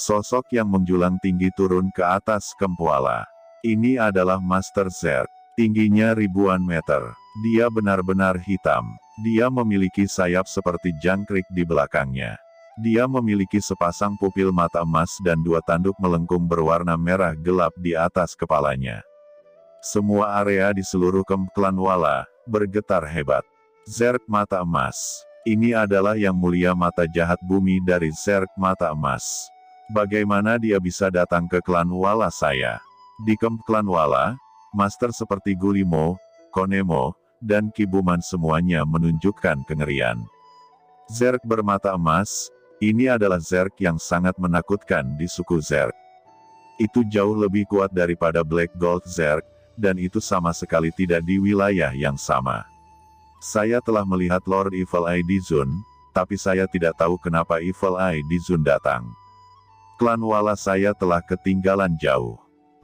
Sosok yang menjulang tinggi turun ke atas Kempuala. Ini adalah Master Zerg. Tingginya ribuan meter. Dia benar-benar hitam. Dia memiliki sayap seperti jangkrik di belakangnya. Dia memiliki sepasang pupil mata emas dan 2 tanduk melengkung berwarna merah gelap di atas kepalanya. Semua area di seluruh Klanwala bergetar hebat. Zerg mata emas. Ini adalah yang mulia mata jahat bumi dari Zerg mata emas. Bagaimana dia bisa datang ke Klanwala saya? Di Klanwala, master seperti Gulimo, Konemo, dan Kibuman semuanya menunjukkan kengerian. Zerg bermata emas, ini adalah Zerg yang sangat menakutkan di suku Zerg. Itu jauh lebih kuat daripada Black Gold Zerg, dan itu sama sekali tidak di wilayah yang sama. Saya telah melihat Lord Evil Eye di Zun, tapi saya tidak tahu kenapa Evil Eye di Zun datang. Klanwala saya telah ketinggalan jauh.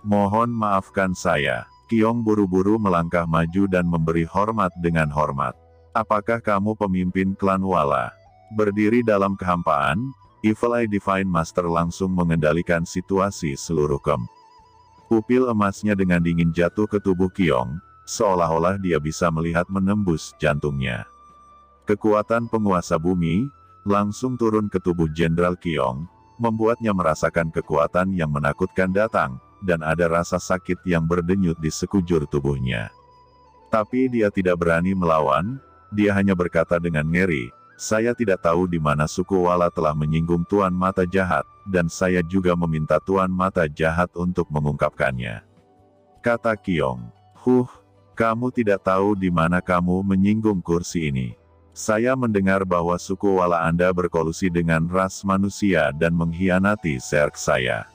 Mohon maafkan saya. Kiong buru-buru melangkah maju dan memberi hormat dengan hormat. Apakah kamu pemimpin Klanwala? Berdiri dalam kehampaan, Evil Eye Divine Master langsung mengendalikan situasi seluruh camp. Pupil emasnya dengan dingin jatuh ke tubuh Kiong, seolah-olah dia bisa melihat menembus jantungnya. Kekuatan penguasa bumi langsung turun ke tubuh Jenderal Kiong, membuatnya merasakan kekuatan yang menakutkan datang, dan ada rasa sakit yang berdenyut di sekujur tubuhnya. Tapi dia tidak berani melawan, dia hanya berkata dengan ngeri, "Saya tidak tahu di mana suku Wala telah menyinggung Tuan Mata Jahat, dan saya juga meminta Tuan Mata Jahat untuk mengungkapkannya." Kata Kiong, kamu tidak tahu di mana kamu menyinggung kursi ini. Saya mendengar bahwa suku Wala Anda berkolusi dengan ras manusia dan mengkhianati Zerg saya.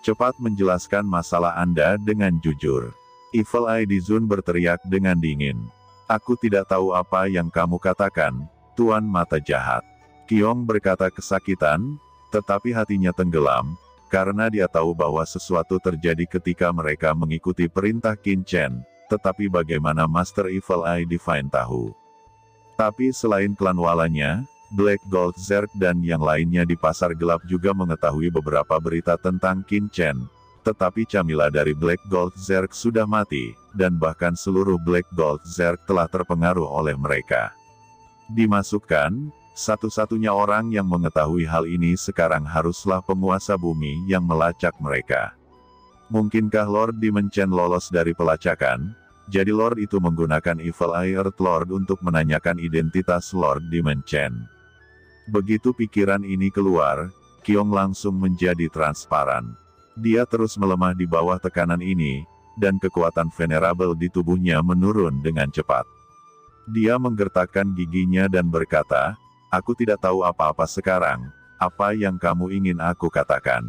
Cepat menjelaskan masalah Anda dengan jujur. Evil Eye di Zun berteriak dengan dingin. Aku tidak tahu apa yang kamu katakan, Tuan Mata Jahat. Kiong berkata kesakitan, tetapi hatinya tenggelam, karena dia tahu bahwa sesuatu terjadi ketika mereka mengikuti perintah Qin Chen, tetapi bagaimana Master Evil Eye Divine tahu? Tapi selain Klanwalanya, Black Gold Zerg dan yang lainnya di pasar gelap juga mengetahui beberapa berita tentang Qin Chen. Tetapi Camilla dari Black Gold Zerg sudah mati, dan bahkan seluruh Black Gold Zerg telah terpengaruh oleh mereka. Dimasukkan, satu-satunya orang yang mengetahui hal ini sekarang haruslah penguasa bumi yang melacak mereka. Mungkinkah Lord Dimension lolos dari pelacakan? Jadi Lord itu menggunakan Evil Eye Earth Lord untuk menanyakan identitas Lord Dimension. Begitu pikiran ini keluar, Kiong langsung menjadi transparan. Dia terus melemah di bawah tekanan ini, dan kekuatan venerable di tubuhnya menurun dengan cepat. Dia menggertakkan giginya dan berkata, "Aku tidak tahu apa-apa sekarang, apa yang kamu ingin aku katakan?"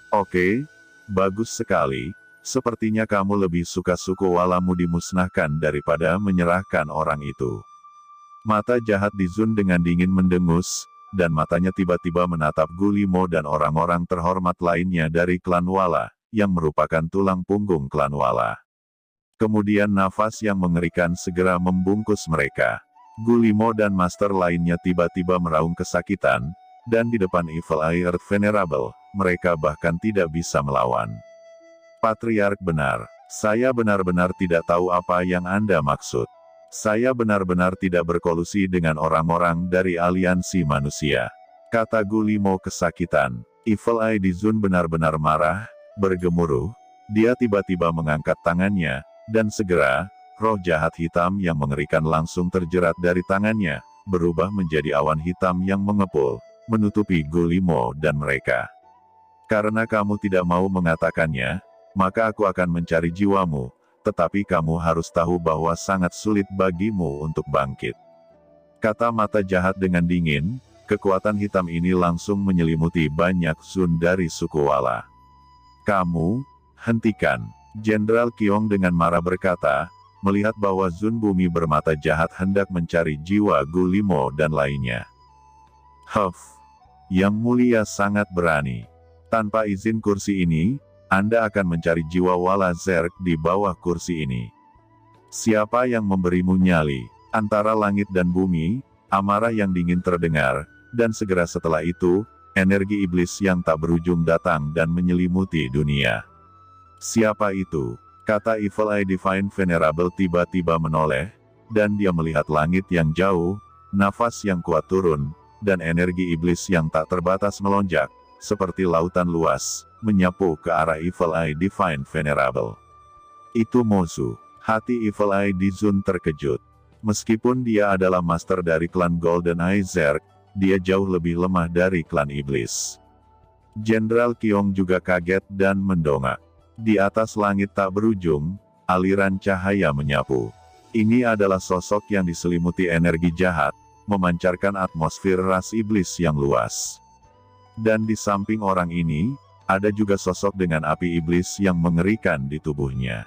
Oke, bagus sekali, sepertinya kamu lebih suka suku Walamu dimusnahkan daripada menyerahkan orang itu. Mata jahat di Zun dengan dingin mendengus, dan matanya tiba-tiba menatap Gulimo dan orang-orang terhormat lainnya dari klan Wala, yang merupakan tulang punggung klan Wala. Kemudian nafas yang mengerikan segera membungkus mereka. Gulimo dan master lainnya tiba-tiba meraung kesakitan, dan di depan Evil Eye Earth Venerable, mereka bahkan tidak bisa melawan. Patriark benar, saya benar-benar tidak tahu apa yang Anda maksud. Saya benar-benar tidak berkolusi dengan orang-orang dari aliansi manusia. Kata Gulimo kesakitan. Evil Eye di Zun benar-benar marah, bergemuruh. Dia tiba-tiba mengangkat tangannya, dan segera, roh jahat hitam yang mengerikan langsung terjerat dari tangannya, berubah menjadi awan hitam yang mengepul, menutupi Gulimo dan mereka. Karena kamu tidak mau mengatakannya, maka aku akan mencari jiwamu. Tetapi kamu harus tahu bahwa sangat sulit bagimu untuk bangkit. Kata mata jahat dengan dingin, kekuatan hitam ini langsung menyelimuti banyak Zun dari suku Wala. Kamu, hentikan. Jenderal Kiong dengan marah berkata, melihat bahwa Zun bumi bermata jahat hendak mencari jiwa Gulimo dan lainnya. Yang mulia sangat berani. Tanpa izin kursi ini, Anda akan mencari jiwa Wala Zerg di bawah kursi ini. Siapa yang memberimu nyali? Antara langit dan bumi, amarah yang dingin terdengar, dan segera setelah itu, energi iblis yang tak berujung datang dan menyelimuti dunia. Siapa itu? Kata Evil Eye Divine Venerable tiba-tiba menoleh, dan dia melihat langit yang jauh, nafas yang kuat turun, dan energi iblis yang tak terbatas melonjak, seperti lautan luas, menyapu ke arah Evil Eye Divine Venerable. Itu Mozu. Hati Evil Eye Dizun terkejut. Meskipun dia adalah master dari klan Golden Eye Zerg, dia jauh lebih lemah dari klan iblis. Jenderal Qiong juga kaget dan mendongak. Di atas langit tak berujung, aliran cahaya menyapu. Ini adalah sosok yang diselimuti energi jahat, memancarkan atmosfer ras iblis yang luas. Dan di samping orang ini, ada juga sosok dengan api iblis yang mengerikan di tubuhnya.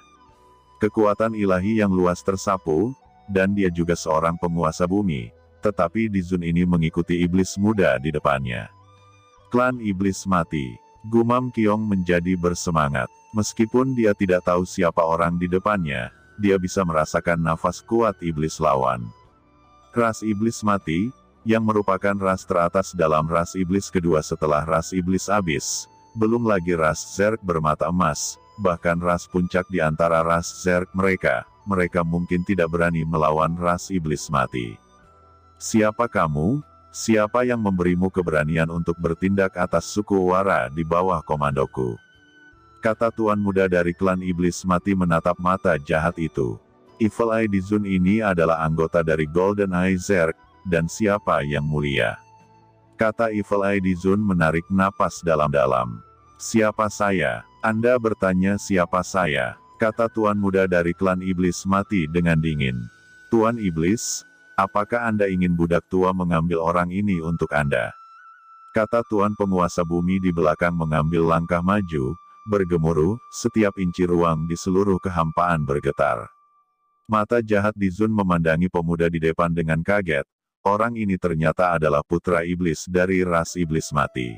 Kekuatan ilahi yang luas tersapu, dan dia juga seorang penguasa bumi, tetapi Dizun ini mengikuti iblis muda di depannya. Klan iblis mati. Gumam Qiong menjadi bersemangat. Meskipun dia tidak tahu siapa orang di depannya, dia bisa merasakan nafas kuat iblis lawan. Ras iblis mati, yang merupakan ras teratas dalam ras iblis kedua setelah ras iblis abis, belum lagi ras Zerg bermata emas, bahkan ras puncak di antara ras Zerg mereka mungkin tidak berani melawan ras iblis mati. Siapa kamu? Siapa yang memberimu keberanian untuk bertindak atas suku Wara di bawah komandoku? Kata tuan muda dari klan iblis mati menatap mata jahat itu. Evil Eye Dizun ini adalah anggota dari Golden Eye Zerg, dan siapa yang mulia? Kata Evil Eye Dizun menarik napas dalam-dalam. Siapa saya? Anda bertanya siapa saya? Kata tuan muda dari klan iblis mati dengan dingin. Tuan iblis, apakah Anda ingin budak tua mengambil orang ini untuk Anda? Kata tuan penguasa bumi di belakang mengambil langkah maju, bergemuruh, setiap inci ruang di seluruh kehampaan bergetar. Mata jahat Dizun memandangi pemuda di depan dengan kaget. Orang ini ternyata adalah putra iblis dari ras iblis mati.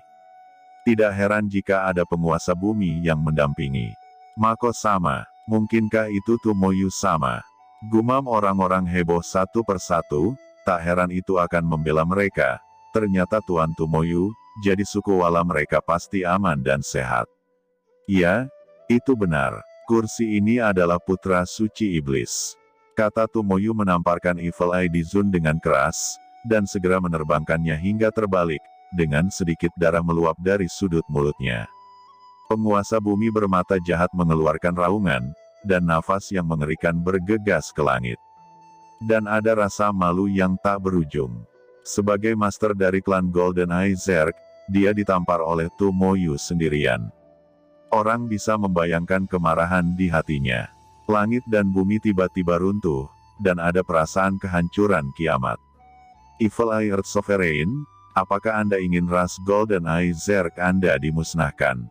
Tidak heran jika ada penguasa bumi yang mendampingi. Mako sama, mungkinkah itu Tomoyu sama? Gumam orang-orang heboh satu persatu, tak heran itu akan membela mereka. Ternyata Tuan Tomoyu, jadi suku Wala mereka pasti aman dan sehat. Ya, itu benar. Kursi ini adalah putra suci iblis. Kata Tomoyu menamparkan Evil Eye Dizun dengan keras, dan segera menerbangkannya hingga terbalik, dengan sedikit darah meluap dari sudut mulutnya. Penguasa bumi bermata jahat mengeluarkan raungan, dan nafas yang mengerikan bergegas ke langit. Dan ada rasa malu yang tak berujung. Sebagai master dari klan Golden Eye Zerg, dia ditampar oleh Tomoyu sendirian. Orang bisa membayangkan kemarahan di hatinya. Langit dan bumi tiba-tiba runtuh, dan ada perasaan kehancuran kiamat. Evil Eye Earth Sovereign, apakah Anda ingin ras Golden Eye Zerg Anda dimusnahkan?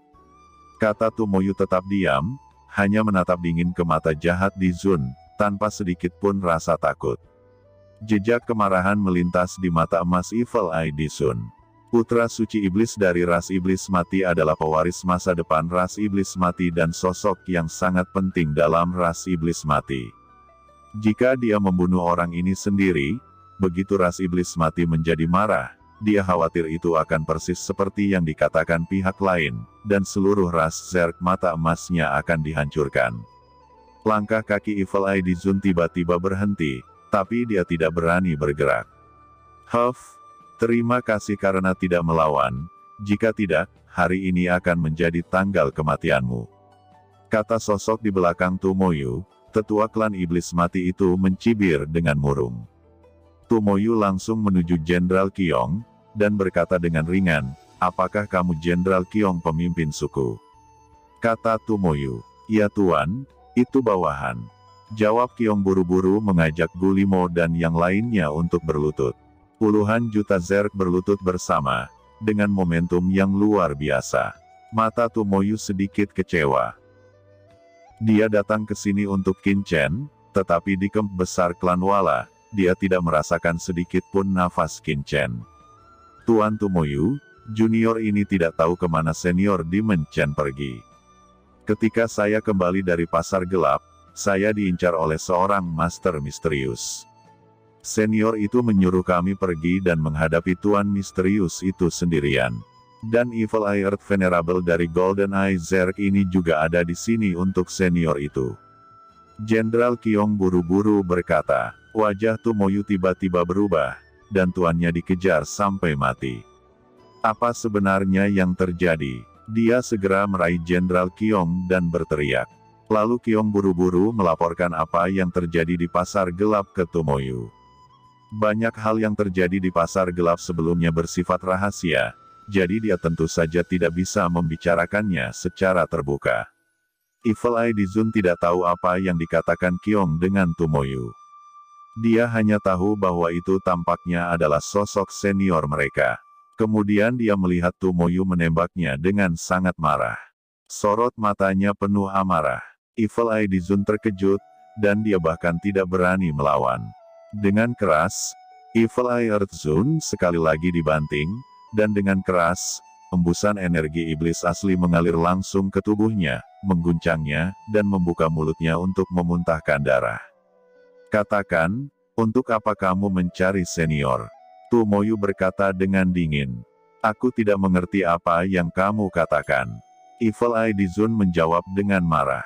Kata Tomoyu tetap diam, hanya menatap dingin ke mata jahat Dizun, tanpa sedikit pun rasa takut. Jejak kemarahan melintas di mata emas Evil Eye Dizun. Putra suci iblis dari ras iblis mati adalah pewaris masa depan ras iblis mati dan sosok yang sangat penting dalam ras iblis mati. Jika dia membunuh orang ini sendiri, begitu ras iblis mati menjadi marah, dia khawatir itu akan persis seperti yang dikatakan pihak lain, dan seluruh ras Zerg mata emasnya akan dihancurkan. Langkah kaki Evil Eye Dizun tiba-tiba berhenti, tapi dia tidak berani bergerak. Huff, terima kasih karena tidak melawan, jika tidak, hari ini akan menjadi tanggal kematianmu. Kata sosok di belakang Tomoyu, tetua klan iblis mati itu mencibir dengan murung. Tomoyu langsung menuju Jenderal Qiong, dan berkata dengan ringan, apakah kamu Jenderal Qiong pemimpin suku? Kata Tomoyu, ya tuan, itu bawahan. Jawab Qiong buru-buru mengajak Gulimo dan yang lainnya untuk berlutut. Puluhan juta Zerg berlutut bersama, dengan momentum yang luar biasa. Mata Tomoyu sedikit kecewa. Dia datang ke sini untuk Qin Chen, tetapi di kamp besar klan Wala, dia tidak merasakan sedikit pun nafas Qin Chen. Tuan Tomoyu, junior ini tidak tahu kemana senior Demon Chen pergi. Ketika saya kembali dari pasar gelap, saya diincar oleh seorang master misterius. Senior itu menyuruh kami pergi dan menghadapi Tuan misterius itu sendirian. Dan Evil Eye Earth Venerable dari Golden Eye Zerg ini juga ada di sini untuk senior itu. Jenderal Qiong buru-buru berkata. Wajah Tomoyu tiba-tiba berubah, dan tuannya dikejar sampai mati. Apa sebenarnya yang terjadi? Dia segera meraih Jenderal Qiong dan berteriak. Lalu Qiong buru-buru melaporkan apa yang terjadi di pasar gelap ke Tomoyu. Banyak hal yang terjadi di pasar gelap sebelumnya bersifat rahasia, jadi dia tentu saja tidak bisa membicarakannya secara terbuka. Evil Eye Dizun tidak tahu apa yang dikatakan Qiong dengan Tomoyu. Dia hanya tahu bahwa itu tampaknya adalah sosok senior mereka. Kemudian dia melihat Tomoyu menembaknya dengan sangat marah. Sorot matanya penuh amarah. Evil Eye Dizun terkejut, dan dia bahkan tidak berani melawan. Dengan keras, Evil Eye Earth Zone sekali lagi dibanting, dan dengan keras, embusan energi iblis asli mengalir langsung ke tubuhnya, mengguncangnya, dan membuka mulutnya untuk memuntahkan darah. Katakan, untuk apa kamu mencari senior? Tomoyu berkata dengan dingin. Aku tidak mengerti apa yang kamu katakan. Evil Eye Dizun menjawab dengan marah.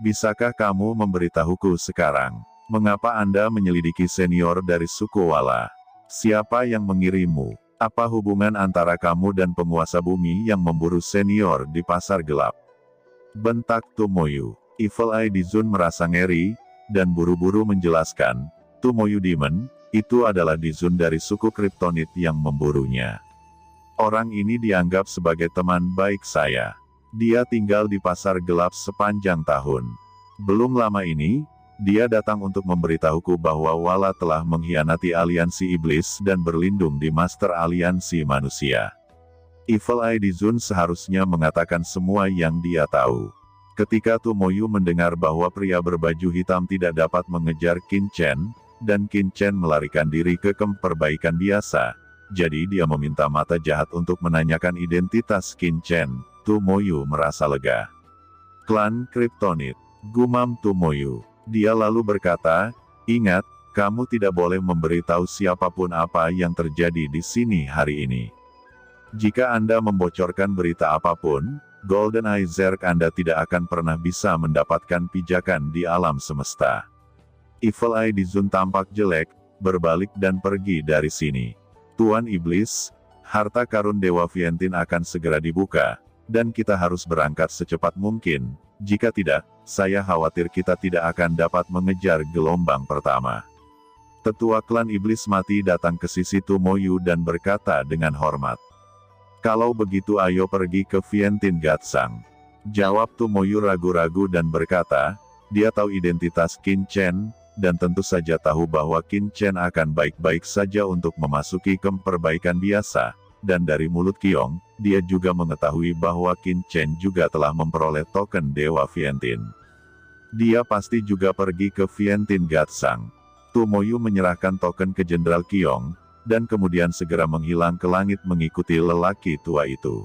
Bisakah kamu memberitahuku sekarang? Mengapa Anda menyelidiki senior dari suku Wala? Siapa yang mengirimmu? Apa hubungan antara kamu dan penguasa bumi yang memburu senior di pasar gelap? Bentak Tomoyu. Evil Eye Dizun merasa ngeri, dan buru-buru menjelaskan, Tomoyu Demon, itu adalah Dizun dari suku Kryptonit yang memburunya. Orang ini dianggap sebagai teman baik saya. Dia tinggal di pasar gelap sepanjang tahun. Belum lama ini, dia datang untuk memberitahuku bahwa Wala telah mengkhianati aliansi iblis dan berlindung di Master Aliansi Manusia. Evil Eye Dizun seharusnya mengatakan semua yang dia tahu. Ketika Tomoyu mendengar bahwa pria berbaju hitam tidak dapat mengejar Qin Chen, dan Qin Chen melarikan diri ke kamp perbaikan biasa, jadi dia meminta mata jahat untuk menanyakan identitas Qin Chen, Tomoyu merasa lega. Klan Kryptonit, gumam Tomoyu. Dia lalu berkata, ingat, kamu tidak boleh memberitahu siapapun apa yang terjadi di sini hari ini. Jika Anda membocorkan berita apapun, Golden Eye Zerg Anda tidak akan pernah bisa mendapatkan pijakan di alam semesta. Evil Eye Dizun tampak jelek, berbalik dan pergi dari sini. Tuan Iblis, harta karun Dewa Vientin akan segera dibuka, dan kita harus berangkat secepat mungkin. Jika tidak, saya khawatir kita tidak akan dapat mengejar gelombang pertama. Tetua klan Iblis Mati datang ke sisi Tomoyu dan berkata dengan hormat. Kalau begitu ayo pergi ke Vientin Gatsang. Jawab Tomoyu ragu-ragu dan berkata, dia tahu identitas Qin Chen, dan tentu saja tahu bahwa Qin Chen akan baik-baik saja untuk memasuki kamp perbaikan biasa, dan dari mulut Qiong, dia juga mengetahui bahwa Qin Chen juga telah memperoleh token Dewa Vientin. Dia pasti juga pergi ke Vientin Gatsang. Tomoyu menyerahkan token ke Jenderal Qiong, dan kemudian segera menghilang ke langit mengikuti lelaki tua itu.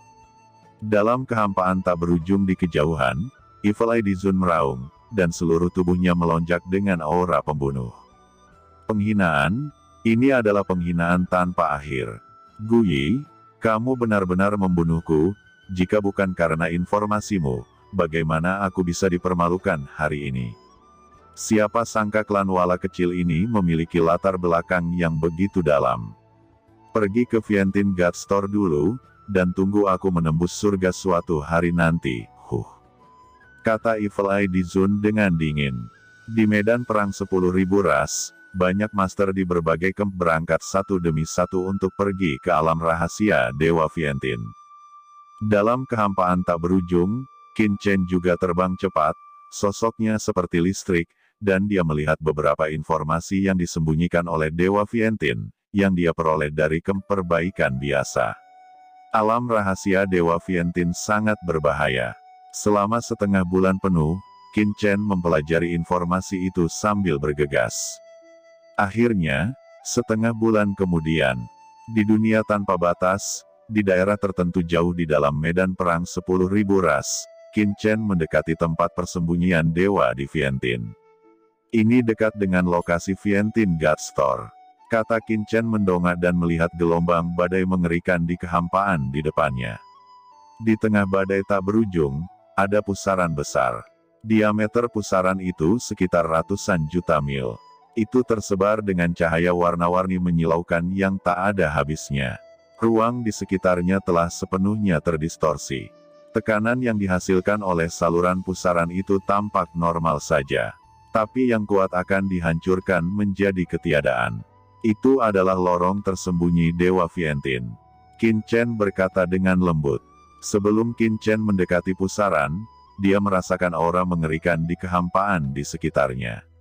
Dalam kehampaan tak berujung di kejauhan, Evil Eye Dizun meraung, dan seluruh tubuhnya melonjak dengan aura pembunuh. Penghinaan, ini adalah penghinaan tanpa akhir. Guyi, kamu benar-benar membunuhku, jika bukan karena informasimu, bagaimana aku bisa dipermalukan hari ini? Siapa sangka klan Wala kecil ini memiliki latar belakang yang begitu dalam. Pergi ke Vientin God Store dulu, dan tunggu aku menembus surga suatu hari nanti, kata Evil Eye Dizun dengan dingin. Di medan perang 10.000 ras, banyak master di berbagai kamp berangkat satu demi satu untuk pergi ke alam rahasia Dewa Vientin. Dalam kehampaan tak berujung, Qin Chen juga terbang cepat, sosoknya seperti listrik, dan dia melihat beberapa informasi yang disembunyikan oleh Dewa Vientin, yang dia peroleh dari kamp perbaikan biasa. Alam rahasia Dewa Vientin sangat berbahaya. Selama setengah bulan penuh, Qin Chen mempelajari informasi itu sambil bergegas. Akhirnya, setengah bulan kemudian, di dunia tanpa batas, di daerah tertentu jauh di dalam medan perang 10.000 ras, Qin Chen mendekati tempat persembunyian dewa di Vientin. Ini dekat dengan lokasi Vientin God Store, kata Qin Chen mendongak dan melihat gelombang badai mengerikan di kehampaan di depannya. Di tengah badai tak berujung, ada pusaran besar. Diameter pusaran itu sekitar ratusan juta mil. Itu tersebar dengan cahaya warna-warni menyilaukan yang tak ada habisnya. Ruang di sekitarnya telah sepenuhnya terdistorsi. Tekanan yang dihasilkan oleh saluran pusaran itu tampak normal saja. Tapi yang kuat akan dihancurkan menjadi ketiadaan. Itu adalah lorong tersembunyi Dewa Vienthin. Qin Chen berkata dengan lembut. Sebelum Qin Chen mendekati pusaran, dia merasakan aura mengerikan di kehampaan di sekitarnya.